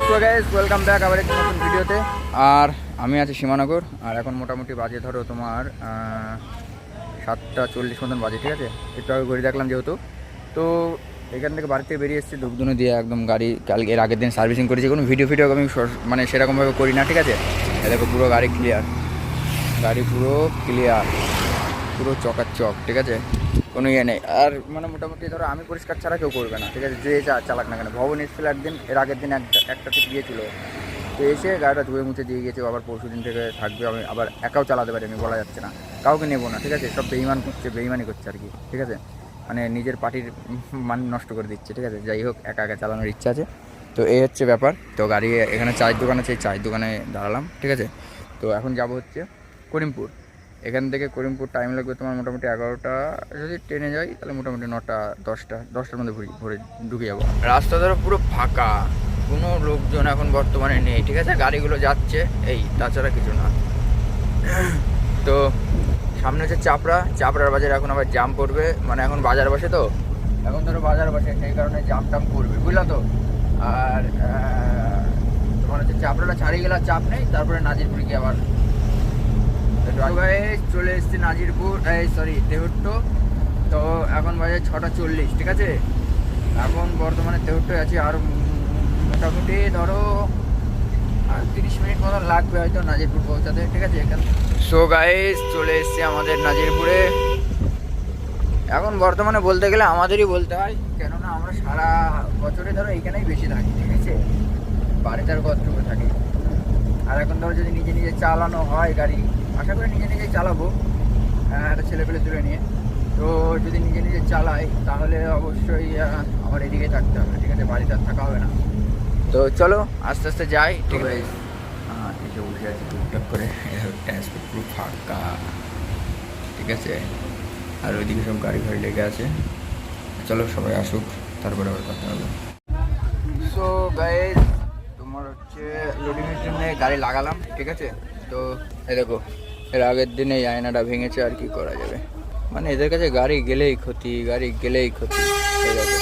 So guys welcome back আবার একটা নতুন ভিডিওতে। আর আমি আছি সীমানগর, আর এখন মোটামুটি বাজে ধরো তোমার 7:40 মতন বাজে, ঠিক আছে। একটু আগে ঘড়ি দেখলাম যেহেতু, তো এখান থেকে বাড়িতে বেরিয়ে এসেছি ধূপধুনো দিয়ে একদম। গাড়ি কালকে এর আগের দিন সার্ভিসিং করেছি, কোনো ভিডিও আমি মানে সেরকমভাবে করি না, ঠিক আছে। দেখো পুরো গাড়ি ক্লিয়ার, গাড়ি পুরো ক্লিয়ার, পুরো চকাচক, ঠিক আছে, কোনো ইয়ে নেই। আর মানে মোটামুটি ধরো আমি পরিষ্কার ছাড়া কেউ করবে না, ঠিক আছে, যে চালাক না কেন। ভবন এসেছিল একদিন, এর আগের দিন একটা ঠিক গিয়েছিলো, তো এসে গাড়িটা ধুয়ে মুছে দিয়ে গেছে। আবার পরশু দিন থেকে থাকবে, আমি আবার একাও চালাতে পারি, আমি বলা যাচ্ছে না, কাউকে নেবো না, ঠিক আছে। সব বেইমানি করছে আর কি, ঠিক আছে, মানে নিজের পার্টির মান নষ্ট করে দিচ্ছে, ঠিক আছে। যাই হোক, একা একা চালানোর ইচ্ছা আছে, তো এই হচ্ছে ব্যাপার। তো গাড়ি এখানে চায়ের দোকান আছে, এই চায়ের দোকানে দাঁড়ালাম, ঠিক আছে। তো এখন যাব হচ্ছে করিমপুর। এখান থেকে করিমপুর টাইম লাগবে তোমার মোটামুটি 11টা, যদি ট্রেনে যাই তাহলে মোটামুটি 9টা 10টার মধ্যে ভরে ঢুকে যাবো। রাস্তা ধরো পুরো ফাঁকা, কোনো লোকজন এখন বর্তমানে নেই, ঠিক আছে। গাড়িগুলো যাচ্ছে এই, তাছাড়া কিছু না। তো সামনে হচ্ছে চাপড়ার বাজার, এখন আবার জাম পড়বে, মানে এখন বাজার বসে, তো এখন ধরো বাজার বসে, সেই কারণে জাম টাম পড়বে, বুঝলা তো। আর তোমার হচ্ছে চাপড়াটা ছাড়িয়ে গেলে চাপ নেই, তারপরে নাজিরপুর গিয়ে আবার চলে এসেছি নাজিরপুর, তেহট্ট। তো এখন বাজে 6:40, ঠিক আছে। এখন বর্তমানে তেহট্ট আছি, আর মোটামুটি ধরো 30 মিনিট মতন লাগবে হয়তো নাজিরপুর পৌঁছাতে, ঠিক আছে। এখান সো গাইস চলে এসেছি আমাদের নাজিরপুরে। এখন বর্তমানে বলতে গেলে আমাদেরই বলতে হয়, কেননা আমরা সারা বছরে ধরো এইখানেই বেশি থাকি, ঠিক আছে, বাড়িতে আর কতটুকু থাকি। আর এখন ধরো যদি নিজে নিজে চালানো হয় গাড়ি, আশা করি নিজে নিজেই চালাবো, একটা ছেলেপেলে তুলে নিয়ে। তো যদি নিজে নিজে চালাই তাহলে অবশ্যই আমার এদিকে থাকতে হবে, ঠিক আছে, বাড়িতে আর থাকা হবে না। তো চলো আস্তে আস্তে যাই, ঠিক আছে। এসে বসে আছি টুকটাক করে, ট্রান্সপোর্ট পুরো ফাঁকা, ঠিক আছে। আর ওইদিকে সব গাড়ি লেগে আছে। চলো সবাই আসুক, তারপরে আবার কথা হবে। সো গাইস তোমার হচ্ছে লোডিংয়ের জন্য গাড়ি লাগালাম, ঠিক আছে। তো এই দেখো, এর আগের দিনে এই আয়নাটা ভেঙেছে, আর কি করা যাবে, মানে এদের কাছে গাড়ি গেলেই ক্ষতি। এই দেখো,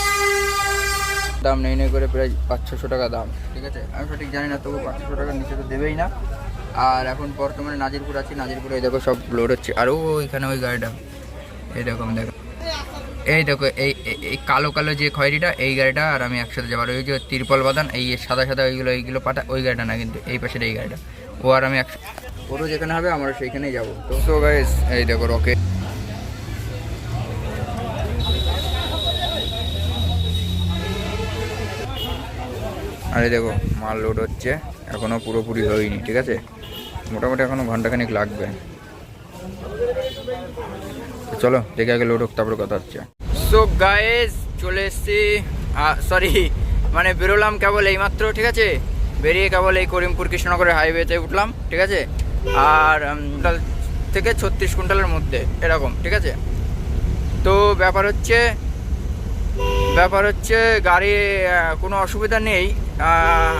দাম নেই করে প্রায় 500-600 টাকা দাম, ঠিক আছে। আমি সঠিক জানি না, তবু 500 টাকার নিচে তো দেবেই না। আর এখন বর্তমানে নাজিরপুর আছি, নাজিরপুরে এই দেখো সব লোড হচ্ছে। আর ওইখানে ওই গাড়িটা, এই দেখো এই কালো যে খয়েরিটা, এই গাড়িটা আর আমি একসাথে যাবার, ওই যে তিরপল বাঁধান, এই সাদা এইগুলো পাটা, ওই গাড়িটা না কিন্তু, এই পাশের এই গাড়িটা, ও আর আমি ওরও যেখানে হবে আমরা সেইখানেই যাবো। তো সো গাইস এই দেখো রকেট, আর এই দেখো মাল লোড হচ্ছে, এখনও পুরোপুরি হয়নি, ঠিক আছে, মোটামুটি এখনও ঘন্টাখানিক লাগবে। তো চলো দেখে আগে লোড হোক, তারপরে কথা হচ্ছে। সো গাইস চলে এসছি, মানে বেরোলাম কেবল এইমাত্র, ঠিক আছে। বেরিয়ে কেবল এই করিমপুর কৃষ্ণনগরের হাইওয়েতে উঠলাম, ঠিক আছে। আর থেকে 36 কুইন্টালের মধ্যে এরকম, ঠিক আছে। তো ব্যাপার হচ্ছে গাড়ি কোনো অসুবিধা নেই,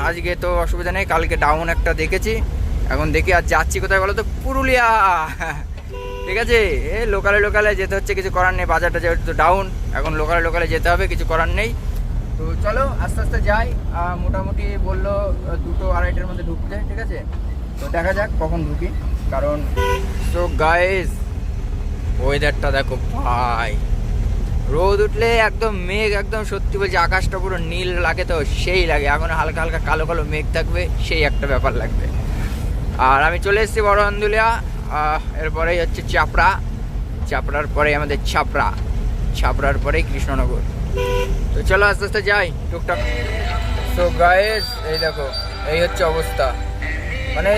আজকে তো অসুবিধা নেই। কালকে ডাউন একটা দেখেছি, এখন দেখি আর যাচ্ছি কোথায় বলো তো, পুরুলিয়া, ঠিক আছে। লোকালে যেতে হচ্ছে, কিছু করার নেই, বাজারটা যেহেতু ডাউন, এখন লোকালে যেতে হবে, কিছু করার নেই। তো চলো আস্তে আস্তে যাই। মোটামুটি বললো 2-2:30টার মধ্যে ঢুকতে, ঠিক আছে। তো দেখা যাক কখন ঢুকি, কারণ সো গাইস ওয়েদারটা দেখো ভাই, রোদ উঠলে একদম মেঘ, একদম সত্যি বলছি আকাশটা পুরো নীল লাগে, তো সেই লাগে। এখন হালকা হালকা কালো মেঘ থাকবে, সেই একটা ব্যাপার লাগবে। আর আমি চলে এসেছি বড় আন্দুলিয়া, এরপরেই হচ্ছে চাপড়ার পরেই আমাদের ছাপড়ার পরেই কৃষ্ণনগর। তো চলো আস্তে আস্তে যাই টুকটাক। সো গাইস এই দেখো, এই হচ্ছে অবস্থা, মানে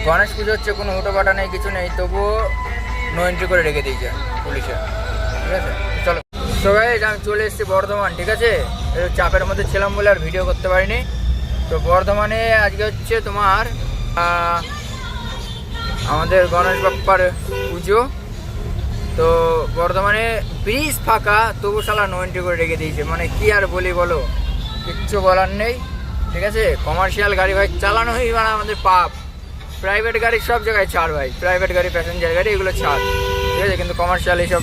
গণেশ পুজো হচ্ছে, কোনো হুটোপাটা নেই, কিছু নেই, তবুও নো এন্ট্রি করে রেখে দিয়েছে পুলিশে, ঠিক আছে। চলো সো গাইস আমি চলে এসেছি বর্ধমান, ঠিক আছে। চাপের মধ্যে ছিলাম বলে আর ভিডিও করতে পারিনি। তো বর্ধমানে আজকে হচ্ছে তোমার আমাদের গণেশ বাপ্পার পুজো। তো বর্ধমানে ব্রিজ ফাঁকা, তবু শালা নো এন্ট্রি করে রেখে দিয়েছে, মানে কি আর বলি বলো, কিচ্ছু বলার নেই, ঠিক আছে। কমার্শিয়াল গাড়ি ভাই চালানোই মানে আমাদের পাপ। প্রাইভেট গাড়ি সব জায়গায় ছাড় ভাই, প্রাইভেট গাড়ি, প্যাসেঞ্জার গাড়ি এগুলো ছাড়, ঠিক আছে, কিন্তু কমার্শিয়াল এইসব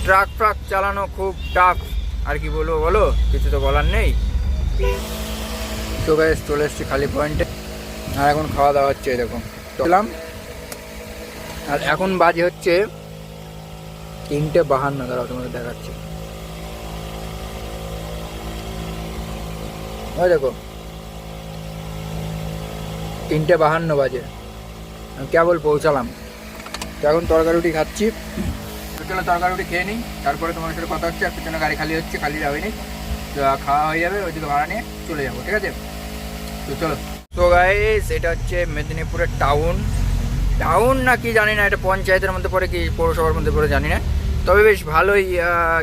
ট্রাক চালানো খুব টাফ। আর কি বলবো বলো, কিছু তো বলার নেই। তো গাইস চলে এসেছি খালি পয়েন্টে, আর এখন খাওয়া দাওয়া হচ্ছে এরকম চললাম। আর এখন বাজে হচ্ছে 3:52, দাঁড়াও তোমাদের দেখাচ্ছি। ওই দেখো 3:52 বাজে, আমি কেবল পৌঁছালাম। তো এখন তরকারি রুটি খাচ্ছি। তো চলো তরকারি রুটি খেয়ে নিই, তারপরে তোমার সাথে কথা হচ্ছে। আর পিছনে গাড়ি খালি হচ্ছে, খালি যাবে নি, খাওয়া হয়ে যাবে, ওইদিকে ভাড়া নিয়ে চলে যাবো, ঠিক আছে? তো চলো। তো গাইস এটা হচ্ছে মেদিনীপুরের টাউন না কি জানি না, এটা পঞ্চায়েতের মধ্যে পড়ে কি পৌরসভার মধ্যে পড়ে জানি না, তবে বেশ ভালোই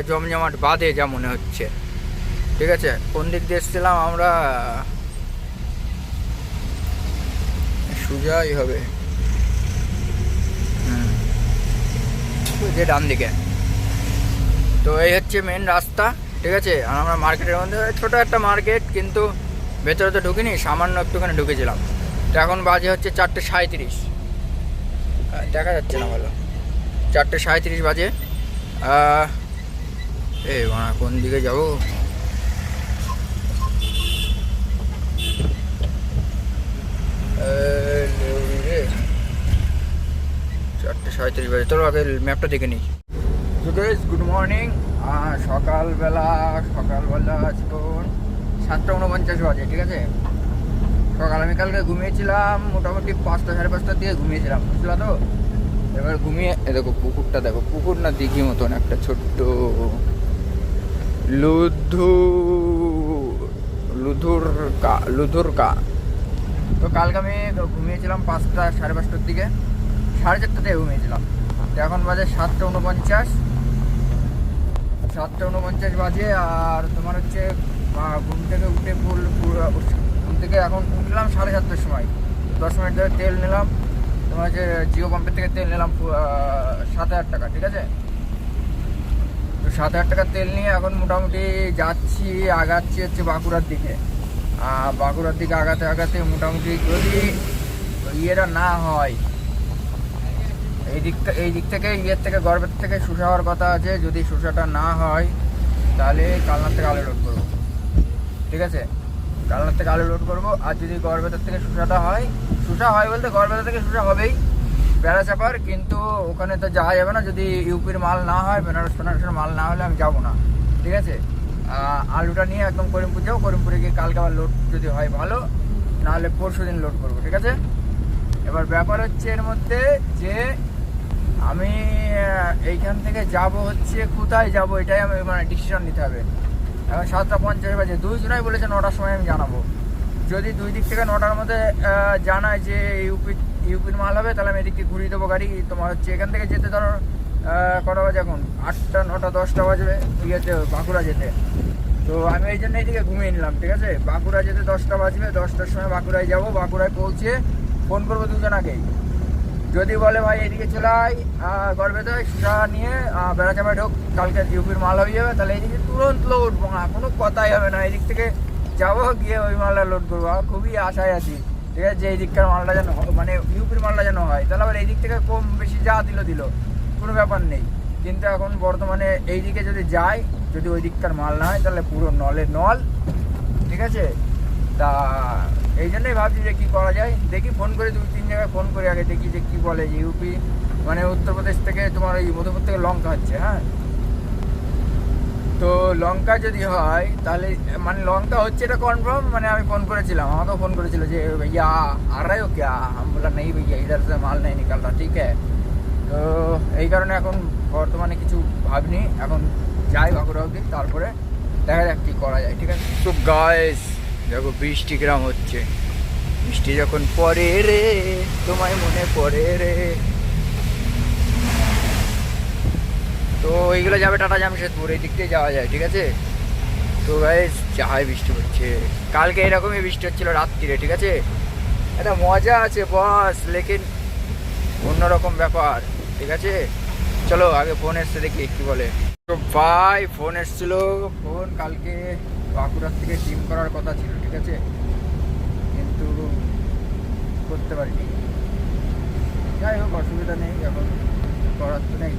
জমজমাট বাঁধে যা মনে হচ্ছে, ঠিক আছে? কোন দিক দিয়ে এসেছিলাম আমরা? সোজাই হবে, যে ডান দিকে। তো এই হচ্ছে মেন রাস্তা, ঠিক আছে? আর আমরা মার্কেটের মধ্যে, ছোটো একটা মার্কেট, কিন্তু ভেতরে তো ঢুকিনি, সামান্য একটুখানি ঢুকেছিলাম। তো এখন বাজে হচ্ছে 4:37, দেখা যাচ্ছে না ভালো, 4:37 বাজে। কোন দিকে যাবো? 4:37 বাজে, চলো আগে ম্যাপটা দেখে নিই। Good morning. সকালবেলা এখন 7:49 বাজে, ঠিক আছে? আমি কালকে ঘুমিয়েছিলাম মোটামুটি 5টা 5:30 দিয়ে ঘুমিয়েছিলাম, বুঝলা তো? এবার ঘুমিয়ে দেখো পুকুরটা, দেখো পুকুর না দিঘি মতন একটা ছোট্ট লুধুরকা। তো কালকে আমি ঘুমিয়েছিলাম 5টা 5:30 দিকে, 4:30 দিয়ে ঘুমিয়েছিলাম। তো এখন বাজে 7:49 বাজে। আর তোমার হচ্ছে ঘুম থেকে উঠে ঘুম থেকে এখন উঠলাম 7:30টার সময়। 10 মিনিট ধরে তেল নিলাম, তোমার হচ্ছে জিও পাম্পের থেকে তেল নিলাম 7,000 টাকা, ঠিক আছে? তো 7,000 টাকার তেল নিয়ে এখন মোটামুটি আগাচ্ছি হচ্ছে বাঁকুড়ার দিকে। বাঁকুড়ার দিকে আগাতে মোটামুটি যদি ইয়েটা না হয়, এই দিক থেকে গর্বের থেকে শুষা হওয়ার কথা আছে। যদি শুষাটা না হয় তাহলে কালনার থেকে আলু লোড করবো, ঠিক আছে? কালনার থেকে আলু লোড করবো। আর যদি গড়বেতার থেকে শুষা হয় বলতে গড়বেতা থেকে শুষা হবেই, বেড়া চাপার, কিন্তু ওখানে তো যাওয়া যাবে না যদি ইউপির মাল না হয়, বেনারসের মাল না হলে আমি যাবো না, ঠিক আছে? আলুটা নিয়ে একদম করিমপুর যাবো, করিমপুরে গিয়ে কালকে আবার লোড যদি হয় ভালো, নাহলে পরশু দিন লোড করবো, ঠিক আছে? এবার ব্যাপার হচ্ছে এর মধ্যে যে আমি এইখান থেকে যাব হচ্ছে কোথায় যাব, এটাই আমি মানে ডিসিশন নিতে হবে। এখন 7:50 বাজে, 2 জনাই বলেছে 9টার সময় আমি জানাবো। যদি 2 দিক থেকে 9টার মধ্যে জানায় যে ইউপির মাল হবে, তাহলে আমি এদিকে ঘুরিয়ে দেবো গাড়ি। তোমার হচ্ছে এখান থেকে যেতে ধরো কটা বাজে এখন? 8টা 9টা 10টা বাজবে ইয়েতে বাঁকুড়া যেতে। তো আমি এই জন্য এইদিকে ঘুমিয়ে নিলাম, ঠিক আছে? বাঁকুড়া যেতে 10টা বাজবে, 10টার সময় বাঁকুড়ায় যাবো। বাঁকুড়ায় পৌঁছে ফোন করবো দুজনাকেই। যদি বলে ভাই এদিকে চলে আয় গড়বেতা সুসা নিয়ে বেড়াচাপায় ঢোক, কালকে ইউপির মাল হয়ে যাবে, তাহলে এইদিকে তুরন্ত লোড, কোনো কথাই হবে না। এদিক থেকে যাবো, গিয়ে ওই মালটা লোড করবো। খুবই আশায় আছি, ঠিক আছে? যে এই দিককার মালটা যেন মানে ইউপির মালটা যেন হয়, তাহলে আবার এই দিক থেকে কম বেশি যা দিল কোনো ব্যাপার নেই। কিন্তু এখন বর্তমানে এই দিকে যদি যাই, যদি ওই দিককার মাল না হয়, তাহলে পুরো নল, ঠিক আছে? তা এই জন্যই ভাবছি যে কী করা যায়। দেখি ফোন করে 2-3 জায়গায় ফোন করে আগে দেখি যে কী বলে। যে ইউপি মানে উত্তরপ্রদেশ থেকে তোমার এই মধ্যপ্রদেশ থেকে লঙ্কা হচ্ছে, হ্যাঁ? তো লঙ্কা যদি হয় তাহলে মানে লঙ্কা হচ্ছে এটা কনফার্ম। মানে আমি ফোন করেছিলাম, আমাকেও ফোন করেছিল যে भैया आ रहे हो क्या? हम बोला नहीं भैया इधर से माल नहीं निकल रहा, ठीक है? তো এই কারণে এখন বর্তমানে কিছু ভাবিনি, এখন যাই বাঁকুড়া অবধি, তারপরে দেখা যাক কী করা যায়, ঠিক আছে? তো গাইস দেখো বৃষ্টি কিরম হচ্ছে, বৃষ্টি যখন পড়ে রে তোমায় মনে পড়ে রে। তো এইগুলো যাবে টাটা জামশেদপুর, এই দিক দিয়ে যাওয়া যায়, ঠিক আছে? তো গাইস যাই বৃষ্টি হচ্ছে, কালকে এরকমই বৃষ্টি হচ্ছিল রাত্রিরে, ঠিক আছে? একটা মজা আছে বস, লেকিন অন্যরকম ব্যাপার, ঠিক আছে? চলো আগে ফোন এসছে দেখি কী বলে। তো ভাই ফোন এসছিল, ফোন কালকে বাঁকুড়ার থেকে জিম করার কথা ছিল, ঠিক আছে? কিন্তু করতে পারিনি। যাই হোক অসুবিধা নেই, এখন করার তো নেই।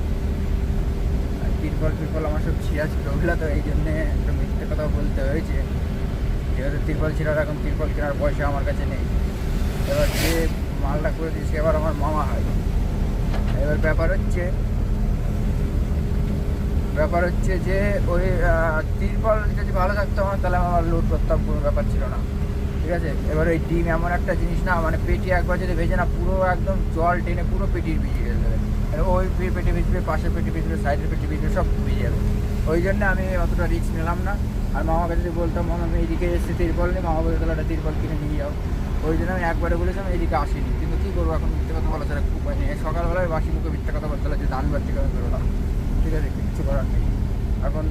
তিরপল আমার সব ছিঁড়া ছিল, ওগুলো তো এই জন্যে একটু মিথ্যে কথা বলতে হয়েছে যে যেহেতু তিরপল ছিল আর এখন তিরপল কেনার পয়সা আমার কাছে নেই। এবার যে মালটা করে দিয়েছি এবার আমার মামা হয়। এবার ব্যাপার হচ্ছে যে ওই তিরপল যদি ভালো থাকতো আমার তাহলে আমার লোড করতাম, কোনো ব্যাপার ছিল না, ঠিক আছে। এবার ওই ডিম এমন একটা জিনিস না, মানে পেটি একবার যদি ভেজে না পুরো একদম জল টেনে পুরো পেটির ভিজিয়ে দেবে। ওই পেটি ভিজবে, পাশের পেটি ভিজবে, সাইডের পেটি ভিজবে, সব ভিজে যাবে। ওই জন্য আমি অতটা রিস্ক নিলাম না। আর মামাকে যদি বলতাম মামা আমি এইদিকে এসে তিরপল নেই, মামা বলতে তাহলে একটা তিরপল কিনে নিয়ে যাও। ওই জন্য আমি একবারে বলেছিলাম এইদিকে আসিনি, কিন্তু কী করবো এখন, মিথ্যে কথা বলা ছাড়া উপায় নেই। সকালবেলায় বাসি মুখে মিথ্যে কথা বলতে হলে যে ধান বাড়তে করে বেরোলাম, ঠিক আছে, কিচ্ছু করার নেই। এখন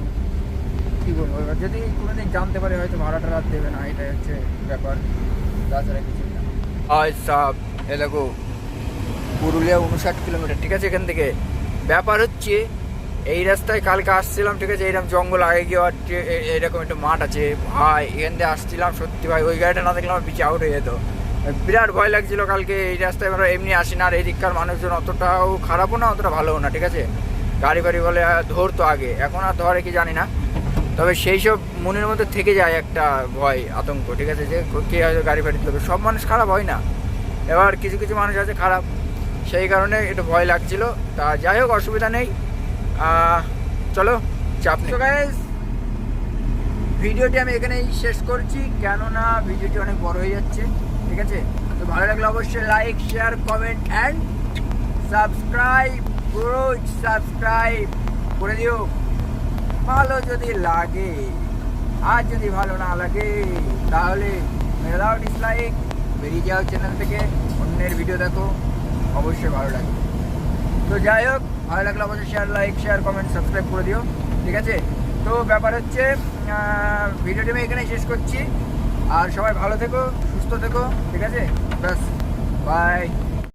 কী বলবো, এবার যদি কোনোদিন জানতে পারে হয়তো ভাড়াটা রাত দেবে না, এটাই হচ্ছে ব্যাপার, তাছাড়া কিছুই না। সব এ দেখো পুরুলিয়া 59 কিলোমিটার, ঠিক আছে। এখান থেকে ব্যাপার হচ্ছে এই রাস্তায় কালকে আসছিলাম, ঠিক আছে, এইরকম জঙ্গল আগে গিয়ে এইরকম একটা মাঠ আছে ভাই, এখান থেকে আসছিলাম, সত্যি ভাই ওই গাড়িটা না দেখলে আমার পিছিয়ে আউট হয়ে যেত। বিরাট ভয় লাগছিল কালকে এই রাস্তায়। আমরা এমনি আসি না, আর এদিককার মানুষজন অতটাও খারাপও না অতটা ভালোও না, ঠিক আছে। গাড়ি ফাড়ি বলে ধরতো আগে, এখন আর ধরে কি জানি না, তবে সেই সব মনের মধ্যে থেকে যায় একটা ভয় আতঙ্ক, ঠিক আছে, যে কে হয়তো গাড়ি ফাড়ি ধরবে। সব মানুষ খারাপ হয় না, এবার কিছু কিছু মানুষ আছে খারাপ, সেই কারণে একটু ভয় লাগছিল। তা যাই হোক, অসুবিধা নেই, চলো চাপ নেই। গাইস ভিডিওটি আমি এখানেই শেষ করছি, কেননা ভিডিওটি অনেক বড় হয়ে যাচ্ছে, ঠিক আছে। তো ভালো লাগলে অবশ্যই like, share, comment and subscribe করে দিও ভালো যদি লাগে। আর যদি ভালো না লাগে তাহলে মেরে দাও ডিসলাইক, বেরিয়ে যাও চ্যানেল থেকে, অন্যের ভিডিও দেখো, অবশ্যই ভালো লাগবে। তো যাই হোক, ভালো লাগলে অবশ্যই লাইক, শেয়ার, কমেন্ট, সাবস্ক্রাইব করে দিও, ঠিক আছে। তো ব্যাপার হচ্ছে ভিডিওটি আমি এখানেই শেষ করছি, আর সবাই ভালো থেকো, সুস্থ থেকো, ঠিক আছে, ব্যাস, বাই।